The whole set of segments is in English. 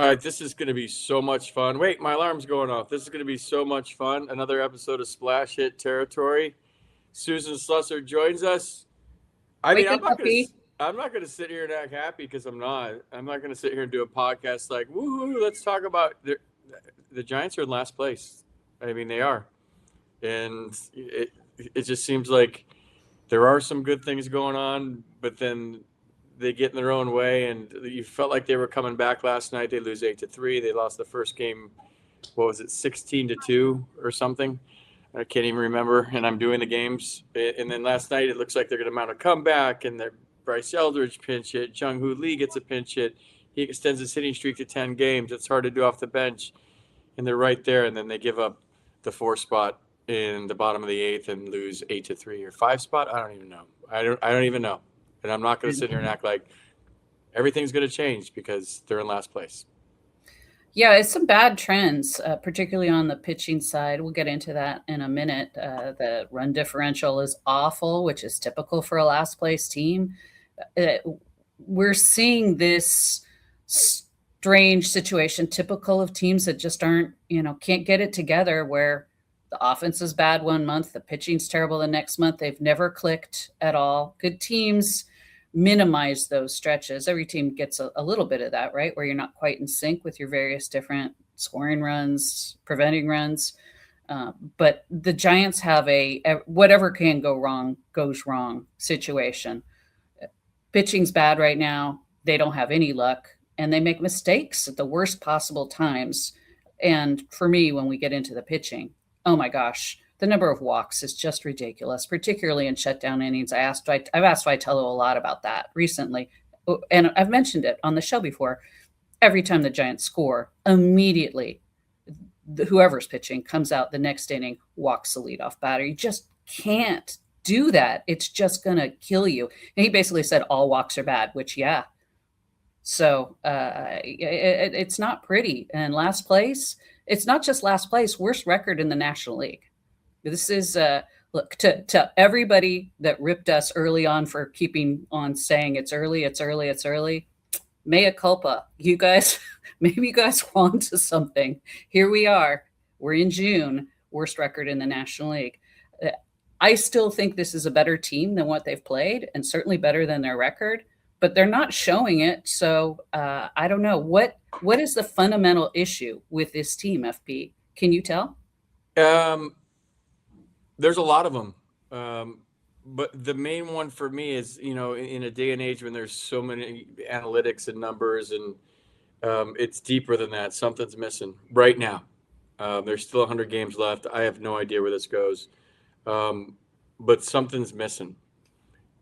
All right, this is going to be so much fun. Wait, my alarm's going off. This is going to be so much fun. Another episode of Splash Hit Territory. Susan Slusser joins us. I mean, Wake up, puppy. I'm not gonna sit here and act happy because I'm not. I'm not gonna sit here and do a podcast like, woohoo, let's talk about the Giants are in last place. I mean, they are, and it just seems like there are some good things going on, but then they get in their own way. And you felt like they were coming back last night. They lose 8-3. They lost the first game. What was it, 16-2 or something? I can't even remember. And I'm doing the games. And then last night it looks like they're going to mount a comeback. And they're Bryce Eldridge pinch hit. Jung-Hoo Lee gets a pinch hit. He extends his hitting streak to 10 games. It's hard to do off the bench. And they're right there. And then they give up the 4 spot in the bottom of the 8th and lose 8-3 or 5 spot. I don't even know. I don't even know. And I'm not going to sit here and act like everything's going to change because they're in last place. Yeah, it's some bad trends, particularly on the pitching side. We'll get into that in a minute. The run differential is awful, which is typical for a last place team. We're seeing this strange situation, typical of teams that just aren't, can't get it together, where the offense is bad one month, the pitching's terrible the next month. They've never clicked at all. Good teams minimize those stretches. Every team gets a little bit of that, right? Where you're not quite in sync with your various different scoring runs, preventing runs. But the Giants have a whatever can go wrong goes wrong situation. Pitching's bad right now. They don't have any luck, and they make mistakes at the worst possible times. And for me, when we get into the pitching, oh my gosh, the number of walks is just ridiculous, particularly in shutdown innings. I've asked Vitello a lot about that recently, and I've mentioned it on the show before. Every time the Giants score, immediately whoever's pitching comes out the next inning, walks the leadoff batter. You just can't do that. It's just going to kill you. And he basically said all walks are bad, which, yeah. So it's not pretty. And last place, it's not just last place, worst record in the National League. This is, look, to everybody that ripped us early on for keeping on saying it's early, mea culpa. You guys, maybe you guys were onto something. Here we are. We're in June, worst record in the National League. I still think this is a better team than what they've played, and certainly better than their record, but they're not showing it. So I don't know. What is the fundamental issue with this team, FP? Can you tell? There's a lot of them. But the main one for me is, in a day and age when there's so many analytics and numbers and it's deeper than that. Something's missing right now. There's still 100 games left. I have no idea where this goes. But something's missing.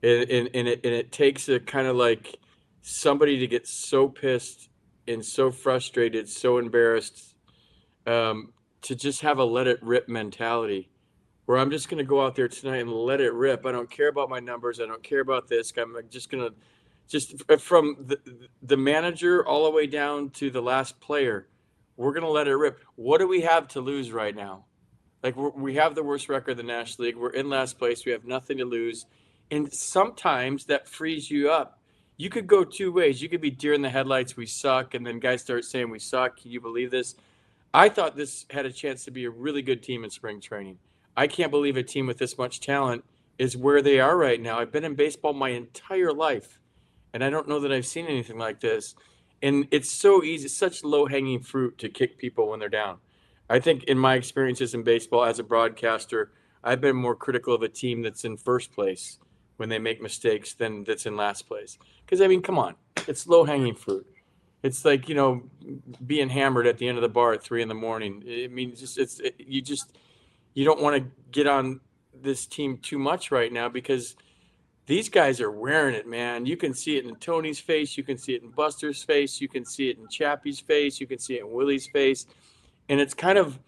And it takes a kind of like somebody to get so pissed and so frustrated, so embarrassed, to just have a let it rip mentality, where I'm just going to go out there tonight and let it rip. I don't care about my numbers. I don't care about this. I'm just going to, just from the manager all the way down to the last player, we're going to let it rip. What do we have to lose right now? Like, we have the worst record in the National League. We're in last place. We have nothing to lose. And sometimes that frees you up. You could go two ways. You could be deer in the headlights, we suck, and then guys start saying we suck. Can you believe this? I thought this had a chance to be a really good team in spring training. I can't believe a team with this much talent is where they are right now. I've been in baseball my entire life, and I don't know that I've seen anything like this. And it's so easy, such low-hanging fruit to kick people when they're down. I think in my experiences in baseball as a broadcaster, I've been more critical of a team that's in first place when they make mistakes than that's in last place. Because, I mean, come on, it's low-hanging fruit. It's like, being hammered at the end of the bar at 3 a.m. I mean, you don't want to get on this team too much right now because these guys are wearing it, man. You can see it in Tony's face. You can see it in Buster's face. You can see it in Chappie's face. You can see it in Willie's face. And it's kind of,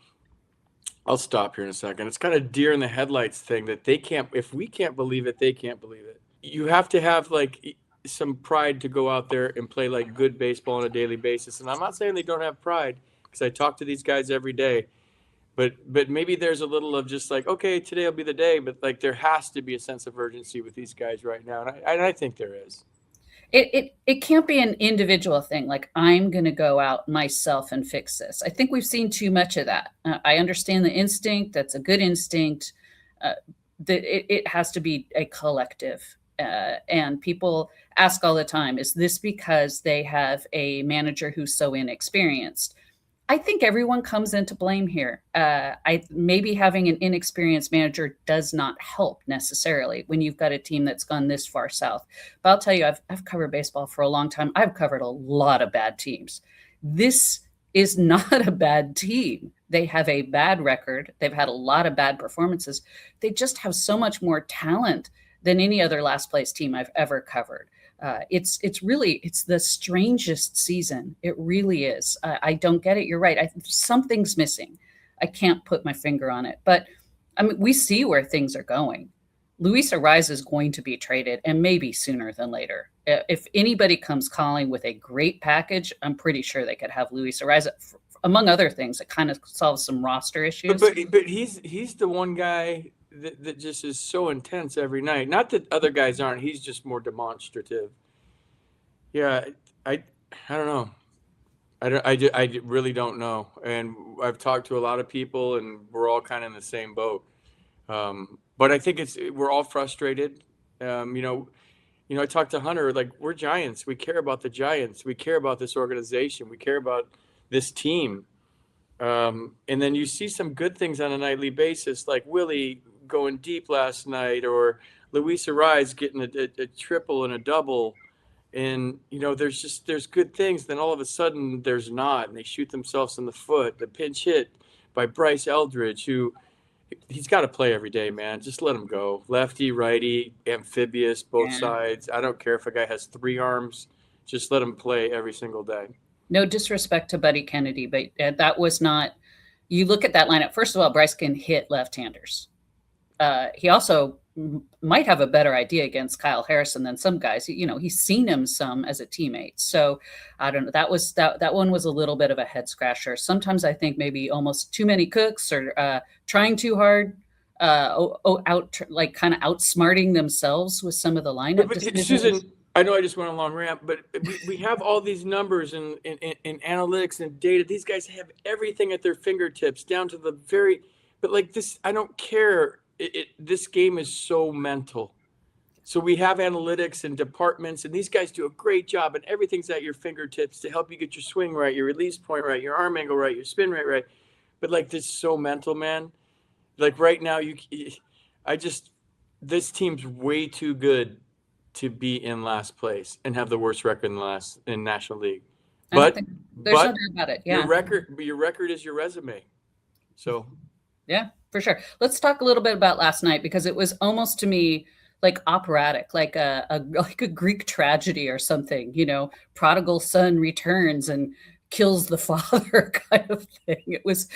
I'll stop here in a second. It's kind of deer in the headlights thing that they can't, if we can't believe it, they can't believe it. You have to have like some pride to go out there and play like good baseball on a daily basis. And I'm not saying they don't have pride because I talk to these guys every day. But maybe there's a little of just like, okay, today will be the day. But like there has to be a sense of urgency with these guys right now. And I think there is. It can't be an individual thing. Like, I'm going to go out myself and fix this. I think we've seen too much of that. I understand the instinct. That's a good instinct. That it has to be a collective. And people ask all the time, is this because they have a manager who's so inexperienced? I think everyone comes into blame here. Maybe having an inexperienced manager does not help necessarily when you've got a team that's gone this far south. But I'll tell you, I've covered baseball for a long time. I've covered a lot of bad teams. This is not a bad team. They have a bad record. They've had a lot of bad performances. They just have so much more talent than any other last place team I've ever covered. It's the strangest season. It really is. I don't get it. You're right. Something's missing. I can't put my finger on it, but I mean, we see where things are going. Luis Arraez is going to be traded, and maybe sooner than later. If anybody comes calling with a great package, I'm pretty sure they could have Luis Arraez. Among other things, it kind of solves some roster issues. But he's the one guy that just is so intense every night. Not that other guys aren't. He's just more demonstrative. Yeah, I don't know. I really don't know. And I've talked to a lot of people, and we're all kind of in the same boat. But I think we're all frustrated. I talked to Hunter, like, we're Giants. We care about the Giants. We care about this organization. We care about this team. And then you see some good things on a nightly basis, like Willie going deep last night, or Luis Arraez getting a triple and a double. And, there's good things. Then all of a sudden there's not, and they shoot themselves in the foot. The pinch hit by Bryce Eldridge, he's got to play every day, man. Just let him go. Lefty, righty, amphibious, both sides. I don't care if a guy has 3 arms. Just let him play every single day. No disrespect to Buddy Kennedy, but that was not – you look at that lineup. First of all, Bryce can hit left-handers. He also might have a better idea against Kyle Harrison than some guys. He's seen him some as a teammate. So I don't know. That one was a little bit of a head scratcher. Sometimes I think maybe almost too many cooks, or trying too hard, kind of outsmarting themselves with some of the lineup. But Susan, I know I just went on a long rant, but we have all these numbers and analytics and data. These guys have everything at their fingertips down to the very. But like this, I don't care. This game is so mental. So we have analytics and departments, and these guys do a great job, and everything's at your fingertips to help you get your swing right, your release point right, your arm angle right, your spin rate right. But like, this is so mental, man. Like right now, this team's way too good to be in last place and have the worst record in National League. But there's no doubt about it. Yeah. Your record is your resume. So. Yeah, for sure. Let's talk a little bit about last night, because it was almost, to me, like operatic, like a Greek tragedy or something. Prodigal son returns and kills the father kind of thing. It was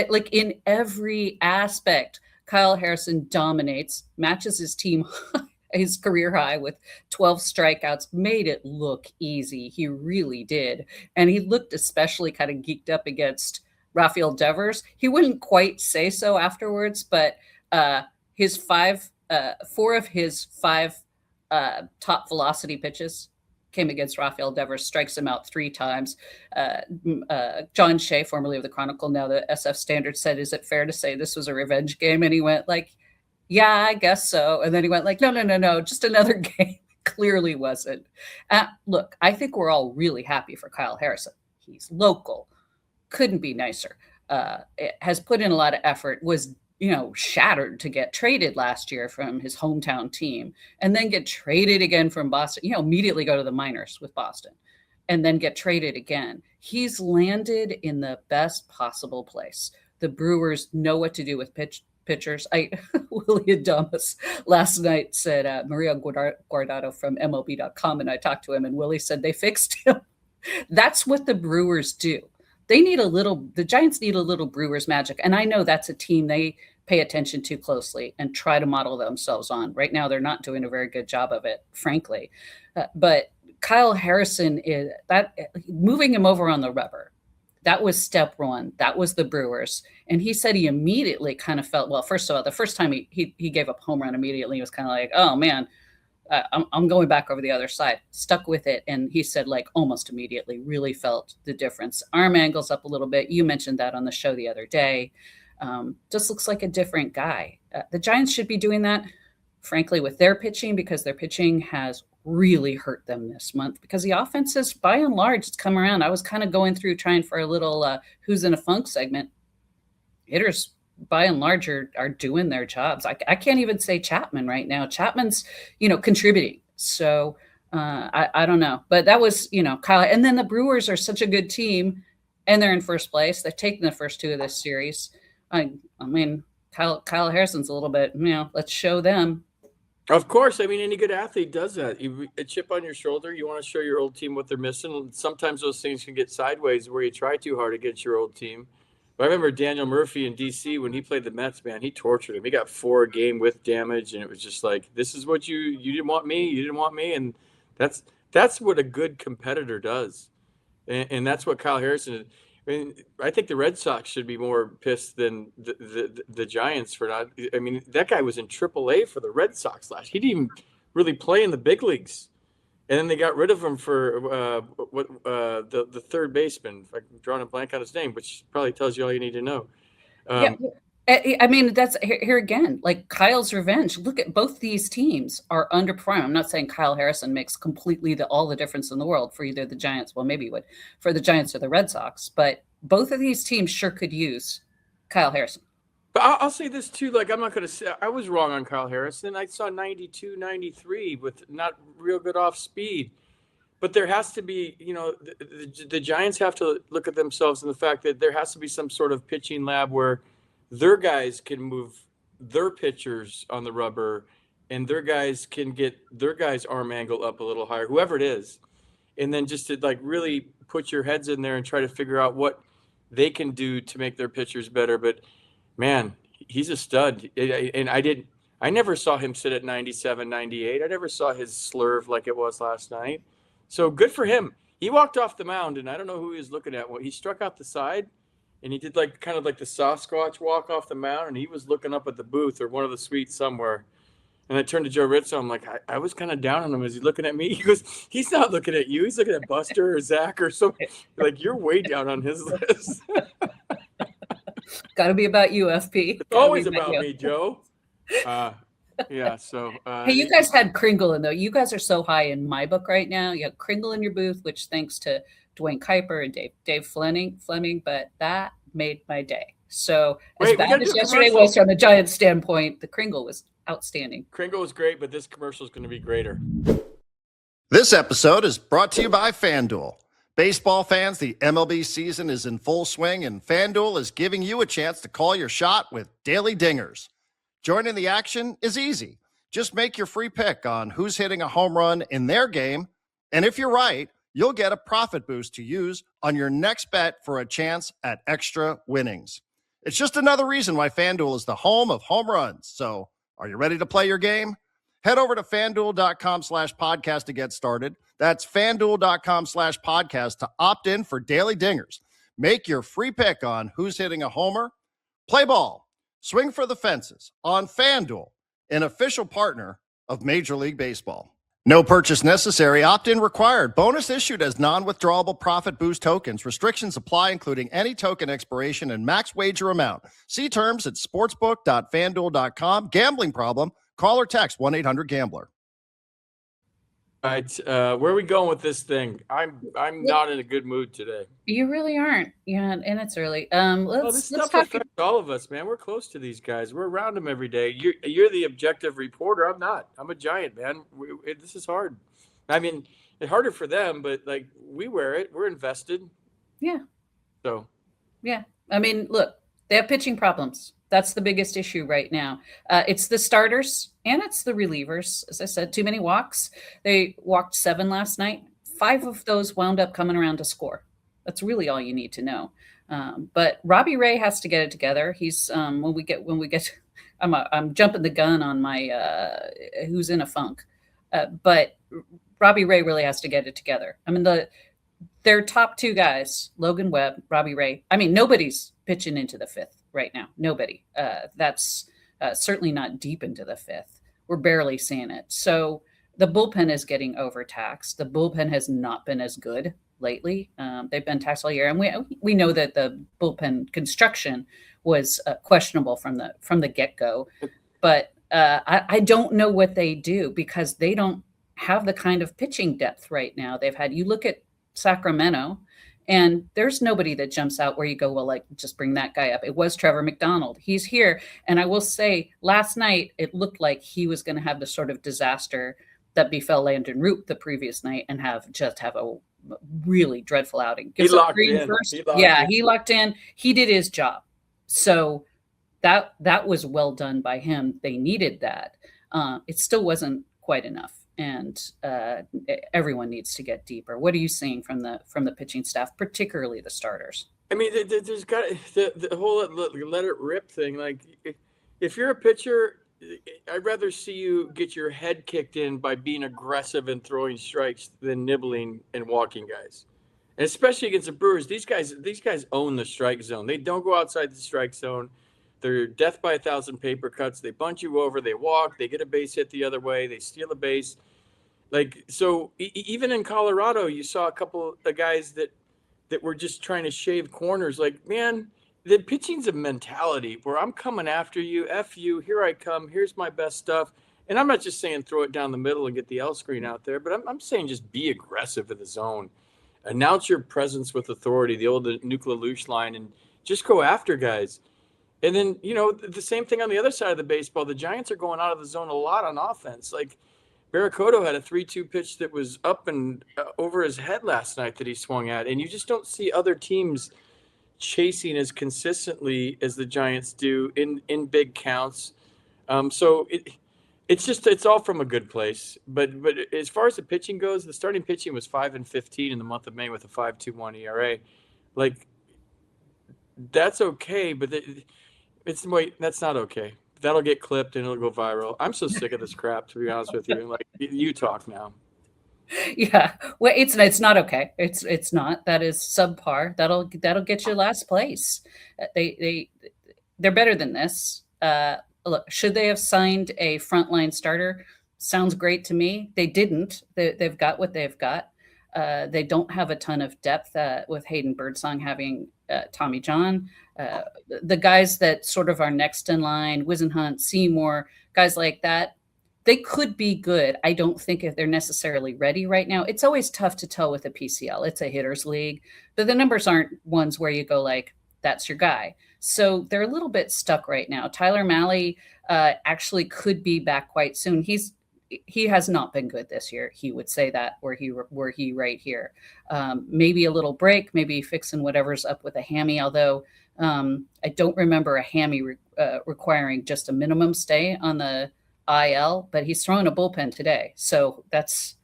like in every aspect. Kyle Harrison dominates, matches his team his career high with 12 strikeouts, made it look easy. He really did, and he looked especially kind of geeked up against Rafael Devers. He wouldn't quite say so afterwards, but 4 of his 5 top velocity pitches came against Rafael Devers, strikes him out 3 times. John Shea, formerly of the Chronicle, now the SF Standard, said, "Is it fair to say this was a revenge game?" And he went like, "Yeah, I guess so." And then he went like, no, just another game. Clearly wasn't. Look, I think we're all really happy for Kyle Harrison. He's local. Couldn't be nicer. Has put in a lot of effort, was, shattered to get traded last year from his hometown team, and then get traded again from Boston, immediately go to the minors with Boston, and then get traded again. He's landed in the best possible place. The Brewers know what to do with pitchers. Willie Adames last night said, Maria Guardado from MLB.com, and I talked to him, and Willie said they fixed him. That's what the Brewers do. The Giants need a little Brewers magic. And I know that's a team they pay attention to closely and try to model themselves on. Right now, they're not doing a very good job of it, frankly. But Kyle Harrison, moving him over on the rubber, that was step 1. That was the Brewers. And he said he immediately kind of felt, well, first of all, the first time he gave up home run immediately, he was kind of like, oh man, I'm going back over the other side, stuck with it. And he said, like, almost immediately really felt the difference. Arm angles up a little bit. You mentioned that on the show the other day. Just looks like a different guy. The Giants should be doing that, frankly, with their pitching, because their pitching has really hurt them this month, because the offenses, by and large, it's come around. I was kind of going through trying for a little who's in a funk segment. Hitters, by and large, are doing their jobs. I can't even say Chapman right now. Chapman's, contributing. So I don't know. But that was, Kyle. And then the Brewers are such a good team, and they're in first place. They've taken the first two of this series. I mean, Kyle Harrison's a little bit, let's show them. Of course. I mean, any good athlete does that. A chip on your shoulder, you want to show your old team what they're missing. Sometimes those things can get sideways where you try too hard against your old team. But I remember Daniel Murphy in D.C. when he played the Mets, man, he tortured him. He got 4 a game with damage, and it was just like, this is what you didn't want me, and that's what a good competitor does, and that's what Kyle Harrison is. I mean, I think the Red Sox should be more pissed than the Giants for not. I mean, that guy was in AAA for the Red Sox last. He didn't even really play in the big leagues. And then they got rid of him for the third baseman. I'm drawing a blank on his name, which probably tells you all you need to know. I mean, that's here again, like Kyle's revenge. Look at both these teams are underperforming. I'm not saying Kyle Harrison makes completely all the difference in the world for either the Giants. Well, maybe he would for the Giants or the Red Sox, but both of these teams sure could use Kyle Harrison. But I'll say this too, like, I'm not going to say I was wrong on Kyle Harrison. I saw 92, 93 with not real good off speed. But there has to be, the Giants have to look at themselves and the fact that there has to be some sort of pitching lab where their guys can move their pitchers on the rubber and their guys can get their guys' arm angle up a little higher, whoever it is. And then just to like really put your heads in there and try to figure out what they can do to make their pitchers better. But man, he's a stud. And I never saw him sit at 97, 98. I never saw his slurve like it was last night. So good for him. He walked off the mound, and I don't know who he was looking at. Well, he struck out the side, and he did like kind of like the Sasquatch walk off the mound, and he was looking up at the booth or one of the suites somewhere. And I turned to Joe Rizzo. I'm like, I was kind of down on him. Is he looking at me? He goes, he's not looking at you. He's looking at Buster or Zach or something. Like, you're way down on his list. Got to be about you, FP. It's always about me, Joe. Yeah. So, hey, you guys had Kringle in though. You guys are so high in my book right now. You have Kringle in your booth, which thanks to Dwayne Kuiper and Dave Fleming, but that made my day. So as bad as yesterday was from a Giants standpoint, the Kringle was outstanding. Kringle was great, but this commercial is going to be greater. This episode is brought to you by FanDuel. Baseball fans, the MLB season is in full swing, and FanDuel is giving you a chance to call your shot with daily dingers. Joining the action is easy. Just make your free pick on who's hitting a home run in their game, and if you're right, you'll get a profit boost to use on your next bet for a chance at extra winnings. It's just another reason why FanDuel is the home of home runs. So, are you ready to play your game? Head over to FanDuel.com/podcast to get started. That's FanDuel.com/podcast to opt in for daily dingers. Make your free pick on who's hitting a homer. Play ball. Swing for the fences on FanDuel, an official partner of Major League Baseball. No purchase necessary. Opt-in required. Bonus issued as non-withdrawable profit boost tokens. Restrictions apply, including any token expiration and max wager amount. See terms at sportsbook.fanduel.com. Gambling problem? Call or text 1-800-GAMBLER. All right, where are we going with this thing? I'm not in a good mood today. You really aren't. Yeah, and it's early. Let's talk affects all of us, man. We're close to these guys. We're around them every day. You're the objective reporter. I'm not. I'm a Giant, man. This is hard. I mean, it's harder for them, but like we wear it. We're invested. Yeah. So. Yeah. I mean, look, they have pitching problems. That's the biggest issue right now. It's the starters and it's the relievers. As I said, too many walks. They walked 7 last night. 5 of those wound up coming around to score. That's really all you need to know. But Robbie Ray has to get it together. He's when we get, I'm jumping the gun on my who's in a funk. But Robbie Ray really has to get it together. I mean, their top 2 guys, Logan Webb, Robbie Ray. I mean, nobody's pitching into the 5th right now. Nobody. That's certainly not deep into the 5th. We're barely seeing it. So the bullpen is getting overtaxed. The bullpen has not been as good lately. They've been taxed all year, and we know that the bullpen construction was questionable from the get-go. But I don't know what they do, because they don't have the kind of pitching depth right now. You look at Sacramento, and there's nobody that jumps out where you go, well, like, just bring that guy up. It was Trevor McDonald. He's here. And I will say, last night, it looked like he was going to have the sort of disaster that befell Landon Root the previous night and have a really dreadful outing. He locked in. First. He locked in. He did his job. So that was well done by him. They needed that. It still wasn't quite enough. And everyone needs to get deeper. What are you seeing from the pitching staff, particularly the starters? I mean, there's got the whole let it rip thing. Like, if you're a pitcher, I'd rather see you get your head kicked in by being aggressive and throwing strikes than nibbling and walking guys. And especially against the Brewers, these guys own the strike zone. They don't go outside the strike zone. They're death by 1,000 paper cuts. They bunt you over. They walk. They get a base hit the other way. They steal a base. Like, so even in Colorado, you saw a couple of guys that were just trying to shave corners. Like, man, the pitching's a mentality where I'm coming after you. F you. Here I come. Here's my best stuff. And I'm not just saying throw it down the middle and get the L screen out there, but I'm saying just be aggressive in the zone. Announce your presence with authority, the old Nuclear Luce line, and just go after guys. And then, the same thing on the other side of the baseball. The Giants are going out of the zone a lot on offense. Like, Barracoto had a 3-2 pitch that was up and over his head last night that he swung at. And you just don't see other teams chasing as consistently as the Giants do in big counts. So it's all from a good place. But as far as the pitching goes, the starting pitching was 5-15 in the month of May with a 5.21 ERA. Like, that's okay, but that's not okay. That'll get clipped and it'll go viral. I'm so sick of this crap, to be honest with you. Like, you talk now. Yeah, well, it's not okay. It's not. That is subpar. That'll get you last place. They're better than this. Look, should they have signed a frontline starter? Sounds great to me. They didn't. They've got what they've got. They don't have a ton of depth with Hayden Birdsong having Tommy John. The guys that sort of are next in line, Wisenhunt, Seymour, guys like that, they could be good. I don't think if they're necessarily ready right now. It's always tough to tell with a PCL. It's a hitter's league, but the numbers aren't ones where you go like, that's your guy. So they're a little bit stuck right now. Tyler Mahle actually could be back quite soon. He has not been good this year. He would say that were he right here. Maybe a little break, maybe fixing whatever's up with a hammy, although I don't remember a hammy requiring just a minimum stay on the IL, but he's throwing a bullpen today. So that's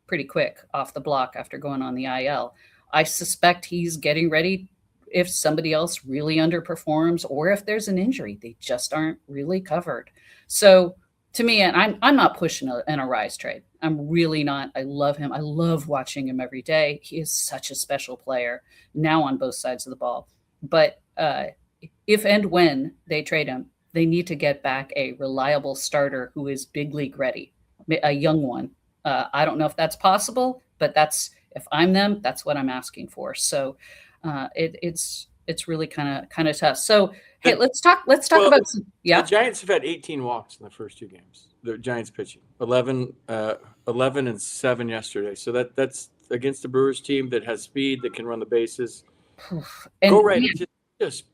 pretty quick off the block after going on the IL. I suspect he's getting ready if somebody else really underperforms or if there's an injury. They just aren't really covered. So to me, and I'm not pushing an Arraez trade. I'm really not. I love him. I love watching him every day. He is such a special player now on both sides of the ball. But if and when they trade him, they need to get back a reliable starter who is big league ready, a young one. I don't know if that's possible, but if I'm them, that's what I'm asking for. So it's really kind of tough. So hey, let's talk about The Giants have had 18 walks in the first two games. The Giants pitching 11 and 7 yesterday. So that's against the Brewers team that has speed, that can run the bases. Go right, just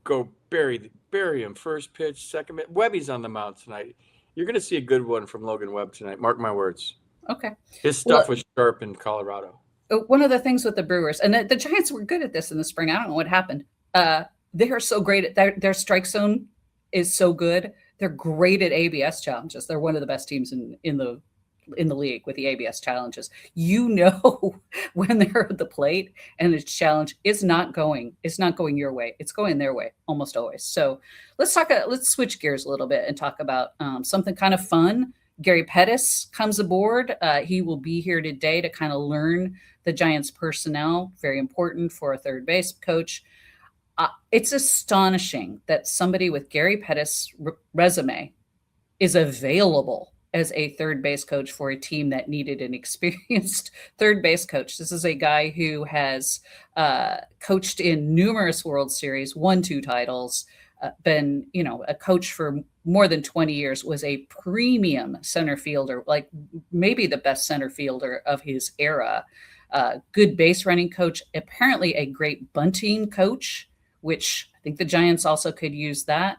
go bury him. First pitch, second pitch. Webby's on the mound tonight. You're going to see a good one from Logan Webb tonight. Mark my words. Okay. His stuff was sharp in Colorado. One of the things with the Brewers, and the Giants were good at this in the spring. I don't know what happened. They are so great at their strike zone is so good. They're great at ABS challenges. They're one of the best teams in the league with the ABS challenges. When they're at the plate and the challenge is not going your way. It's going their way almost always. So let's switch gears a little bit and talk about something kind of fun. Gary Pettis comes aboard. He will be here today to kind of learn the Giants personnel. Very important for a third base coach. It's astonishing that somebody with Gary Pettis' resume is available as a third base coach for a team that needed an experienced third base coach. This is a guy who has coached in numerous World Series, won 2 titles, been, a coach for more than 20 years, was a premium center fielder, like maybe the best center fielder of his era. Good base running coach, apparently a great bunting coach, which I think the Giants also could use that.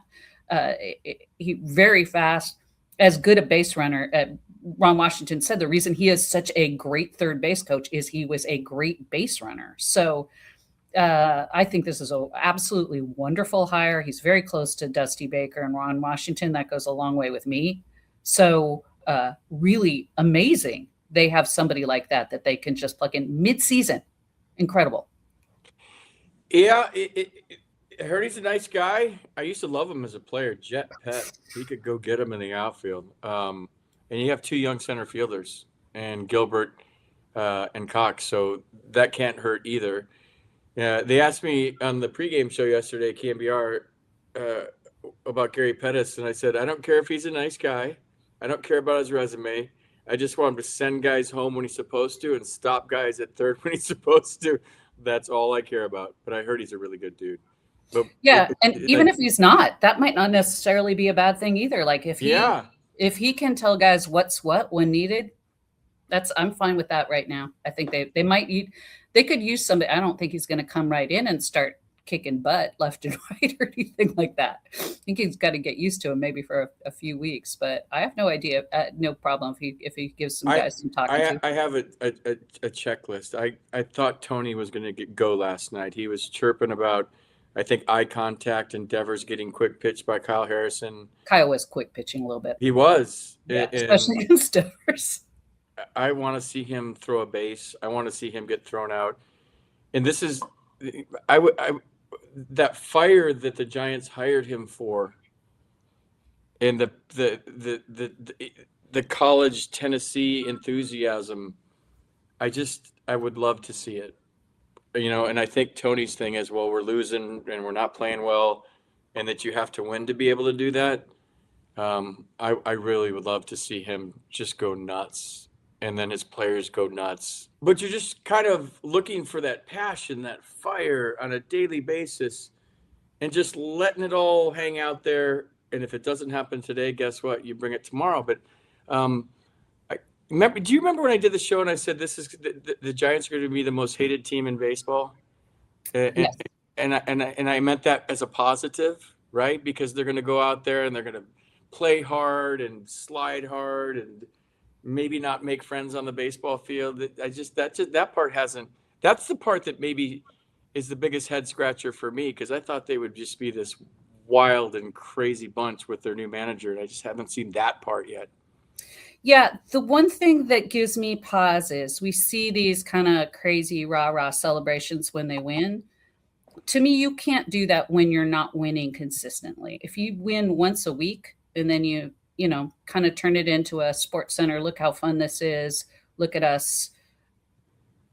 He very fast, as good a base runner. Ron Washington said the reason he is such a great third base coach is he was a great base runner. So I think this is an absolutely wonderful hire. He's very close to Dusty Baker and Ron Washington. That goes a long way with me. So really amazing. They have somebody like that they can just plug in mid-season. Incredible. Yeah, I heard he's a nice guy. I used to love him as a player. Jet pet. He could go get him in the outfield. And you have 2 young center fielders, and Gilbert and Cox, so that can't hurt either. Yeah, they asked me on the pregame show yesterday, KMBR, about Gary Pettis, and I said, I don't care if he's a nice guy. I don't care about his resume. I just want him to send guys home when he's supposed to and stop guys at third when he's supposed to. That's all I care about. But I heard he's a really good dude. But yeah, and even if he's not, that might not necessarily be a bad thing either. Like if he can tell guys what's what when needed, I'm fine with that right now. I think they could use somebody. I don't think he's going to come right in and start kicking butt left and right or anything like that. I think he's got to get used to him maybe for a few weeks, but I have no idea, no problem if he gives some guys some talking to. I have a checklist. I thought Tony was going to go last night. He was chirping about, I think, eye contact and Devers getting quick pitched by Kyle Harrison. Kyle was quick pitching a little bit. He was. Yeah, especially against Devers. I want to see him throw a base. I want to see him get thrown out. And this is, that fire that the Giants hired him for, and the college Tennessee enthusiasm, I would love to see it. And I think Tony's thing is, well, we're losing and we're not playing well, and that you have to win to be able to do that. I really would love to see him just go nuts, and then his players go nuts. But you're just kind of looking for that passion, that fire on a daily basis, and just letting it all hang out there. And if it doesn't happen today, guess what? You bring it tomorrow. But do you remember when I did the show and I said this is the Giants are going to be the most hated team in baseball? Yes. And I meant that as a positive, right? Because they're going to go out there and they're going to play hard and slide hard and maybe not make friends on the baseball field. That part hasn't. That's the part that maybe is the biggest head scratcher for me, because I thought they would just be this wild and crazy bunch with their new manager, and I just haven't seen that part yet. Yeah, the one thing that gives me pause is we see these kind of crazy rah-rah celebrations when they win. To me, you can't do that when you're not winning consistently. If you win once a week and then you kind of turn it into a sports center, look how fun this is, look at us,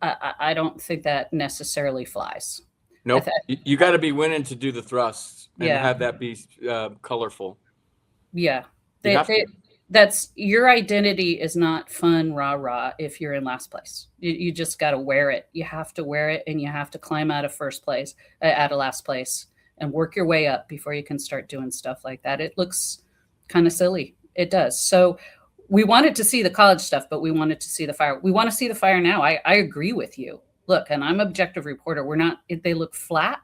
I don't think that necessarily flies. Nope. You got to be winning to do the thrusts and Yeah. have that be colorful. Yeah. You have to. That's your identity is not fun, rah-rah if you're in last place. You just got to wear it. You have to wear it, and you have to climb out of last place and work your way up before you can start doing stuff like that. It looks kind of silly. It does. So we wanted to see the college stuff, but we wanted to see the fire. We want to see the fire now. I agree with you. Look, and I'm an objective reporter. They look flat,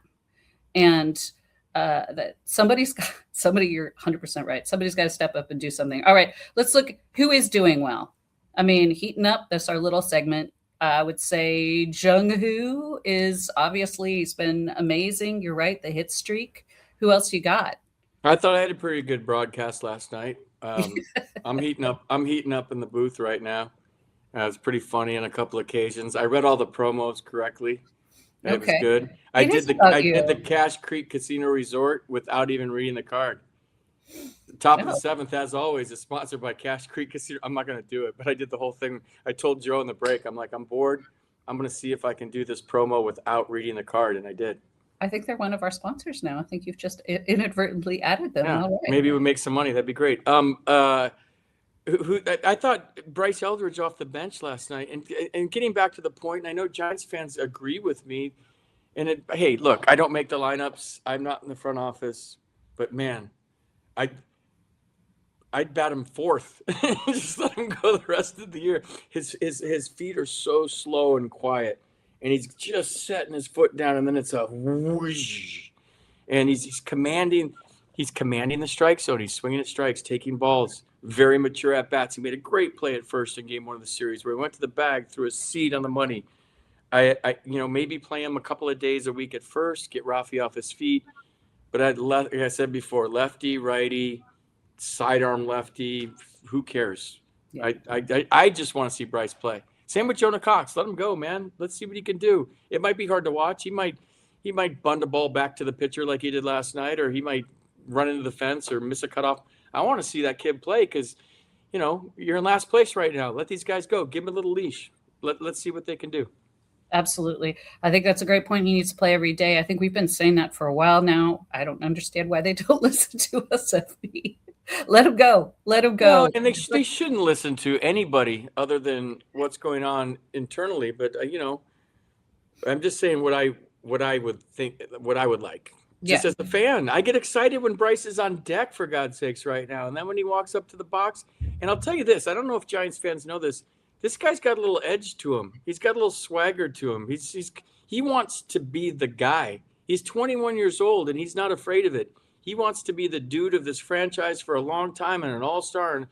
and that somebody, you're 100% right. Somebody's got to step up and do something. All right, let's look who is doing well. I mean, heating up, that's our little segment. I would say Jung-Hoo is obviously, he's been amazing. You're right, the hit streak. Who else you got? I thought I had a pretty good broadcast last night. I'm heating up in the booth right now. It was pretty funny on a couple occasions. I read all the promos correctly. It was good. I did the Cache Creek Casino Resort without even reading the card. Top of the seventh, as always, is sponsored by Cache Creek Casino. I'm not going to do it, but I did the whole thing. I told Joe in the break, I'm like, I'm bored. I'm going to see if I can do this promo without reading the card, and I did. I think they're one of our sponsors now. I think you've just inadvertently added them. Yeah, all right. Maybe we make some money. That'd be great. I thought Bryce Eldridge off the bench last night, and getting back to the point, and I know Giants fans agree with me. And hey, look, I don't make the lineups. I'm not in the front office, but man, I'd bat him fourth. Just let him go the rest of the year. His feet are so slow and quiet, and he's just setting his foot down, and then it's a whoosh, and he's commanding the strike zone. He's swinging at strikes, taking balls. Very mature at bats. He made a great play at first in game 1 of the series where he went to the bag, threw a seed on the money. I maybe play him a couple of days a week at first, get Rafi off his feet. But like I said before, lefty, righty, sidearm lefty, who cares? Yeah. I just want to see Bryce play. Same with Jonah Cox. Let him go, man. Let's see what he can do. It might be hard to watch. He might bunt a ball back to the pitcher like he did last night, or he might run into the fence or miss a cutoff. I want to see that kid play because, you're in last place right now. Let these guys go. Give them a little leash. Let's see what they can do. Absolutely. I think that's a great point. He needs to play every day. I think we've been saying that for a while now. I don't understand why they don't listen to us. Let him go. Let him go. Well, and they shouldn't listen to anybody other than what's going on internally. But, I'm just saying what I would think, what I would like. Just as a fan, I get excited when Bryce is on deck, for God's sakes, right now. And then when he walks up to the box, and I'll tell you this, I don't know if Giants fans know this. This guy's got a little edge to him. He's got a little swagger to him. He wants to be the guy. He's 21 years old, and he's not afraid of it. He wants to be the dude of this franchise for a long time and an all-star. And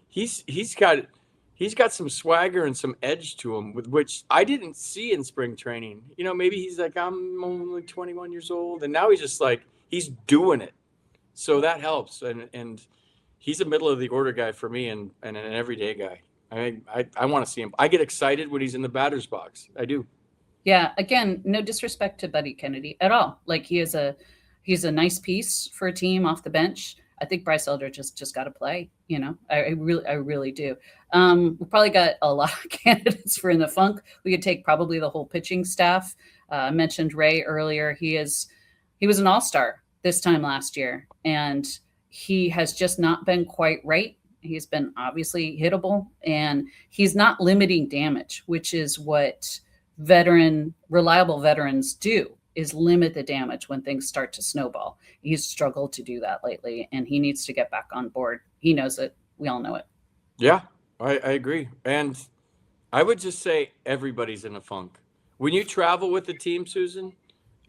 he's got some swagger and some edge to him, with which I didn't see in spring training. Maybe he's like, I'm only 21 years old, and now he's just like, he's doing it. So that helps, and he's a middle of the order guy for me, and an everyday guy. I want to see him. I get excited when he's in the batter's box. I do. Yeah. Again, no disrespect to Buddy Kennedy at all. Like he's a nice piece for a team off the bench. I think Bryce Eldridge just got to play. I really do. We probably got a lot of candidates for in the funk. We could take probably the whole pitching staff. I mentioned Ray earlier. He was an all-star this time last year, and he has just not been quite right. He's been obviously hittable, and he's not limiting damage, which is what reliable veterans do, is limit the damage when things start to snowball. He's struggled to do that lately, and he needs to get back on board. He knows it. We all know it. Yeah, I agree. And I would just say everybody's in a funk. When you travel with the team, Susan,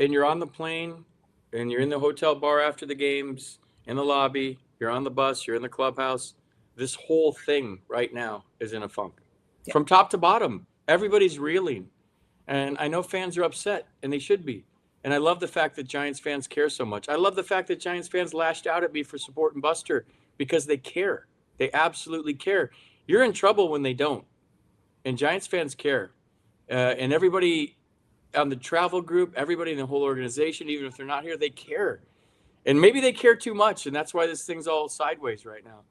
and you're on the plane, and you're in the hotel bar after the games, in the lobby, you're on the bus, you're in the clubhouse, this whole thing right now is in a funk. Yeah. From top to bottom, everybody's reeling. And I know fans are upset, and they should be. And I love the fact that Giants fans care so much. I love the fact that Giants fans lashed out at me for supporting Buster, because they care. They absolutely care. You're in trouble when they don't. And Giants fans care. And everybody on the travel group, everybody in the whole organization, even if they're not here, they care. And maybe they care too much, and that's why this thing's all sideways right now.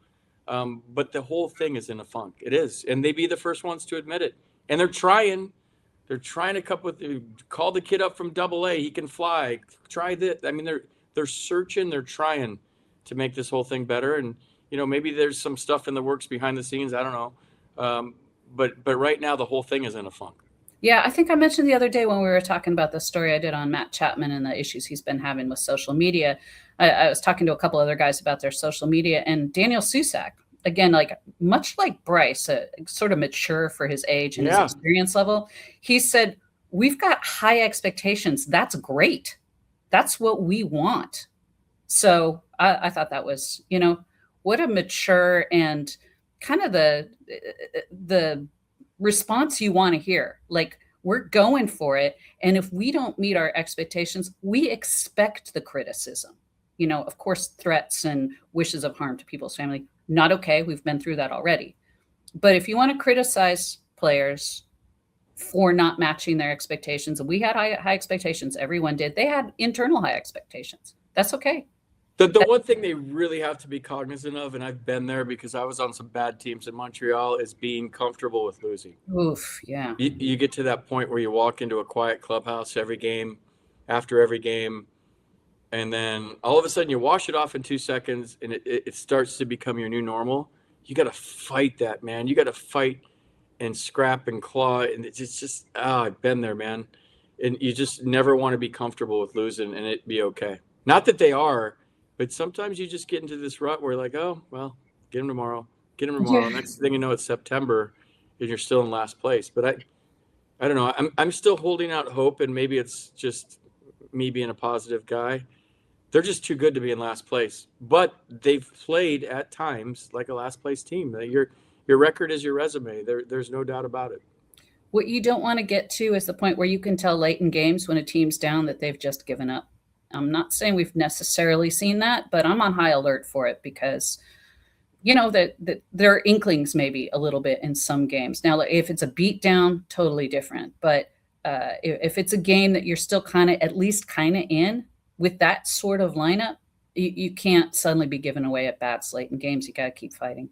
But the whole thing is in a funk. It is. And they be the first ones to admit it. And they're trying. They're trying to call the kid up from AA. He can fly. Try this. I mean, they're searching. They're trying to make this whole thing better. And, maybe there's some stuff in the works behind the scenes. I don't know. But right now, the whole thing is in a funk. Yeah, I think I mentioned the other day when we were talking about the story I did on Matt Chapman and the issues he's been having with social media. I was talking to a couple other guys about their social media, and Daniel Susak, again, much like Bryce, sort of mature for his age and his experience level, he said, we've got high expectations. That's great. That's what we want. So I thought that was, what a mature and kind of the response you want to hear. Like, we're going for it. And if we don't meet our expectations, we expect the criticism. Of course, threats and wishes of harm to people's family, not okay. We've been through that already. But if you want to criticize players for not matching their expectations, and we had high expectations, everyone did. They had internal high expectations. That's okay. The one thing they really have to be cognizant of, and I've been there because I was on some bad teams in Montreal, is being comfortable with losing. Oof, yeah. You get to that point where you walk into a quiet clubhouse every game, after every game, and then all of a sudden you wash it off in 2 seconds, and it starts to become your new normal. You got to fight that, man. You got to fight and scrap and claw, and it's just I've been there, man. And you just never want to be comfortable with losing and it be okay. Not that they are, but sometimes you just get into this rut where like, oh, well, get them tomorrow. Yeah. Next thing you know, it's September and you're still in last place. But I don't know. I'm still holding out hope, and maybe it's just me being a positive guy. They're just too good to be in last place. But they've played at times like a last place team. Your record is your resume. There's no doubt about it. What you don't want to get to is the point where you can tell late in games when a team's down that they've just given up. I'm not saying we've necessarily seen that, but I'm on high alert for it because, that there are inklings maybe a little bit in some games. Now, if it's a beatdown, totally different. But if it's a game that you're still at least in with that sort of lineup, you can't suddenly be giving away at bats late in games. You got to keep fighting.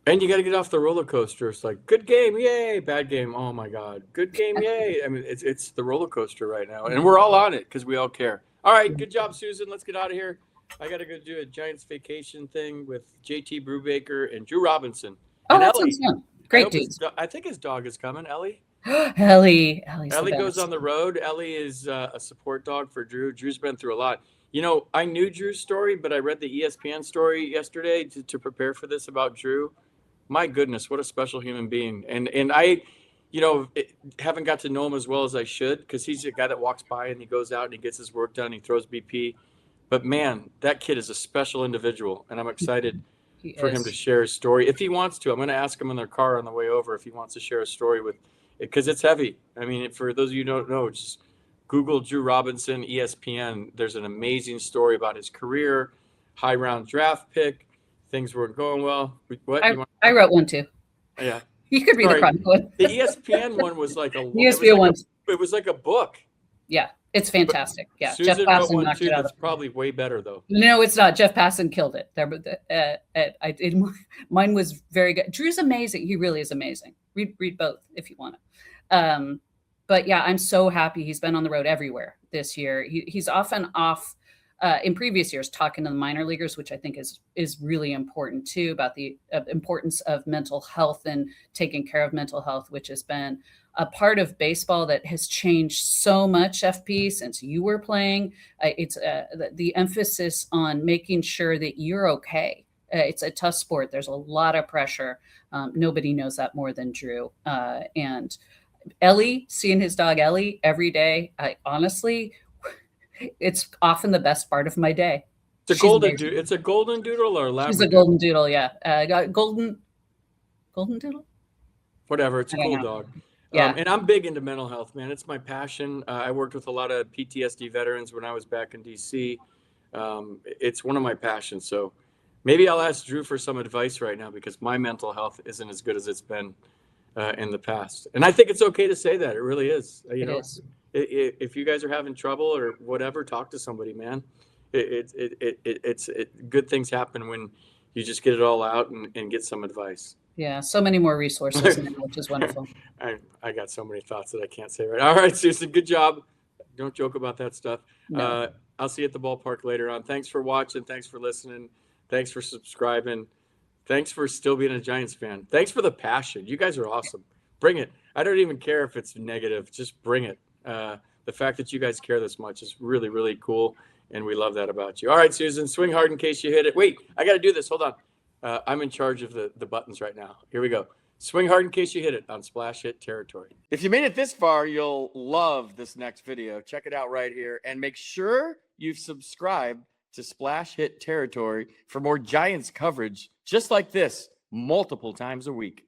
And you got to get off the roller coaster. It's like, good game, yay, bad game, oh my God, good game, yay. I mean, it's the roller coaster right now, and we're all on it because we all care. All right, good job, Susan. Let's get out of here. I got to go do a Giants vacation thing with JT Brubaker and Drew Robinson. Oh, and that Ellie. sounds fun. Great dude. I think his dog is coming, Ellie. Ellie goes on the road. Ellie is a support dog for Drew. Drew's been through a lot. I knew Drew's story, but I read the ESPN story yesterday to prepare for this about Drew. My goodness, what a special human being. And I, haven't got to know him as well as I should, because he's a guy that walks by and he goes out and he gets his work done. He throws BP. But man, that kid is a special individual, and I'm excited for him to share his story. If he wants to, I'm going to ask him in their car on the way over if he wants to share a story because it's heavy. I mean, for those of you who don't know, just Google Drew Robinson, ESPN. There's an amazing story about his career, high round draft pick. Things weren't going well. What? I wrote one too. Yeah. You could read the front one. The ESPN one was like ESPN one. It was like a book. Yeah, it's fantastic. Yeah, Susan Jeff Passan wrote one knocked too. it out. That's probably way better though. No, it's not. Jeff Passan killed it. Mine was very good. Drew's amazing. He really is amazing. Read both if you want to. But yeah, I'm so happy he's been on the road everywhere this year. He's often off in previous years talking to the minor leaguers, which I think is really important too, about the importance of mental health and taking care of mental health, which has been a part of baseball that has changed so much, FP, since you were playing. It's the emphasis on making sure that you're okay. It's a tough sport. There's a lot of pressure. Nobody knows that more than Drew. And Ellie, seeing his dog Ellie every day, honestly, it's often the best part of my day. It's a golden doodle. It's a golden doodle or a Labrador? She's a golden doodle, yeah. Golden doodle? Whatever. It's a cool dog. Yeah. And I'm big into mental health, man. It's my passion. I worked with a lot of PTSD veterans when I was back in DC. It's one of my passions. So maybe I'll ask Drew for some advice right now, because my mental health isn't as good as it's been in the past. And I think it's okay to say that. It really is. It is. If you guys are having trouble or whatever, talk to somebody, man. It's good things happen when you just get it all out and get some advice. Yeah, so many more resources now, which is wonderful. I got so many thoughts that I can't say right. All right, Susan, good job. Don't joke about that stuff. No. I'll see you at the ballpark later on. Thanks for watching. Thanks for listening. Thanks for subscribing. Thanks for still being a Giants fan. Thanks for the passion. You guys are awesome. Bring it. I don't even care if it's negative. Just bring it. The fact that you guys care this much is really, really cool, and we love that about you. All right, Susan, swing hard in case you hit it. Wait, I got to do this. Hold on. I'm in charge of the buttons right now. Here we go. Swing hard in case you hit it on Splash Hit Territory. If you made it this far, you'll love this next video. Check it out right here, and make sure you've subscribed to Splash Hit Territory for more Giants coverage just like this multiple times a week.